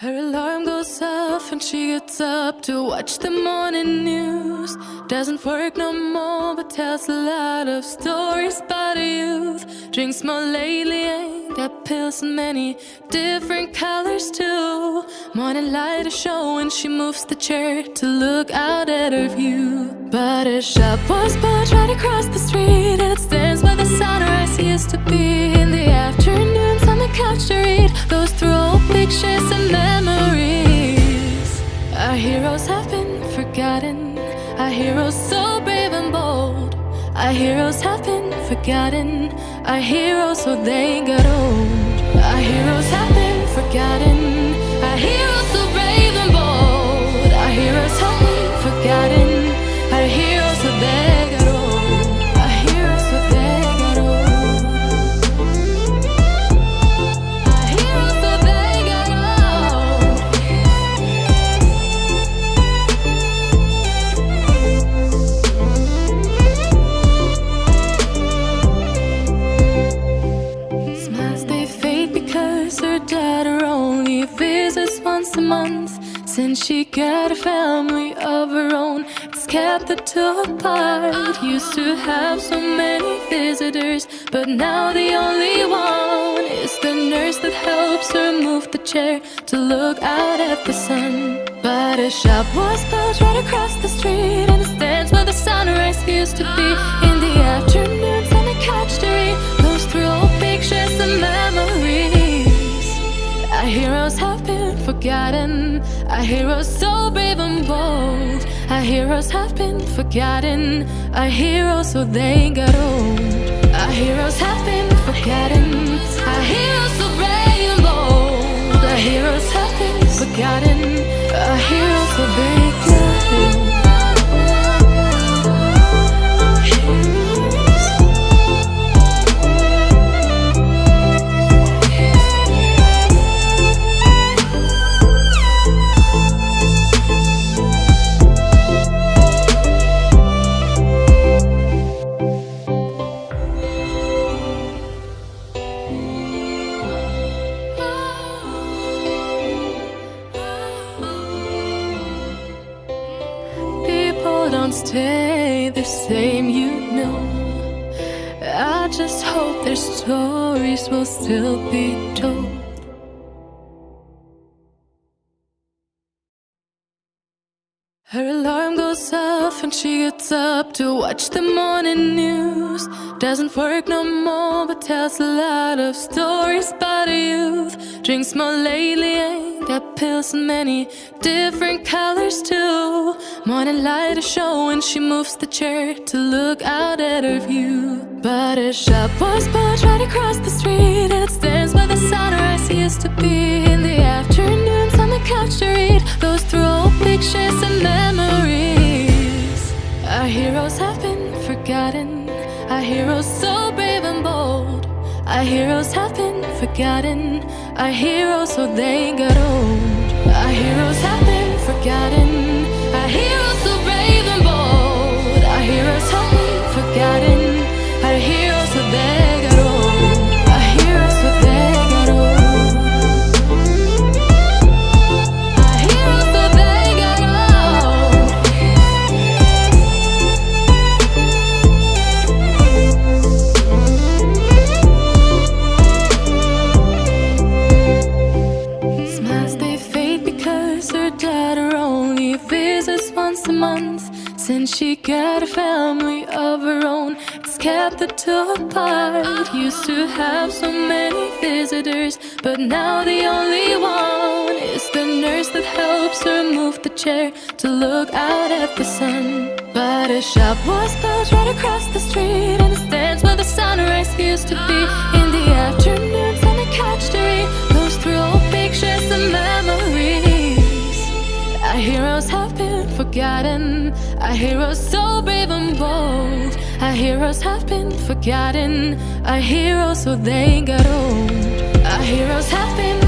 Her alarm goes off and she gets up to watch the morning news. Doesn't work no more but tells a lot of stories about her youth. Drinks more lately, ain't got pills in many different colors too. Morning light is showing, she moves the chair to look out at her view. But her shop was built right across the street, and it stands by the sunrise. Used to be in the afternoons on the couch to read, goes through old pictures and memories. Our heroes have been forgotten, our heroes so brave and bold. Our heroes have been forgotten, our heroes so they got old. Our heroes have been forgotten, our heroes so brave and bold. Our heroes have been forgotten, our heroes so they got old. Our heroes so they got old. Our heroes so they got old. Smiles they fade because her daughter only visits once a month. Since she got a family of her own, it's kept the two apart. Used to have so many visitors, but now the only one is the nurse that helps her move the chair to look out at the sun. But her shop was built right across the street, and it stands where the sunrise used to be. In the afternoons on the couch to read, goes through old pictures and memories. Our heroes have been forgotten, our heroes so brave and bold. Our heroes have been forgotten, our heroes so they got old. Our heroes have been forgotten, our heroes so brave and bold. Our heroes have been forgotten, our heroes so they got old. Don't stay the same, you know. I just hope their stories will still be told. Her alarm goes off and she gets up to watch the morning news. Doesn't work no more but tells a lot of stories about her youth. Drinks more lately, ain't got pills in many different colors too. Morning light is showing, she moves the chair to look out at her view. But her shop was built right across the street, and it stands by the sunrise. Used to be in the afternoons on the couch to read, goes through old pictures and memories. Our heroes have been forgotten, our heroes so brave and bold. Our heroes have been forgotten, our heroes so they got old. Our heroes have been forgotten, our heroes so brave and bold. Our heroes have been forgotten, our heroes so they got old. Our heroes so they got old. Our heroes so they got old. Smiles they fade because her daughter only visits once a month. Since she got a family of her own, it's kept the two apart. Used to have so many visitors, but now the only one is the nurse that helps her move the chair to look out at the sun. But her shop was built right across the street, and it stands where the sunrise used to be. In the afternoons on the couch to read, goes through old pictures and memories. Our heroes have been forgotten, our heroes so brave and bold. Our heroes have been forgotten, our heroes so they got old. Our heroes have been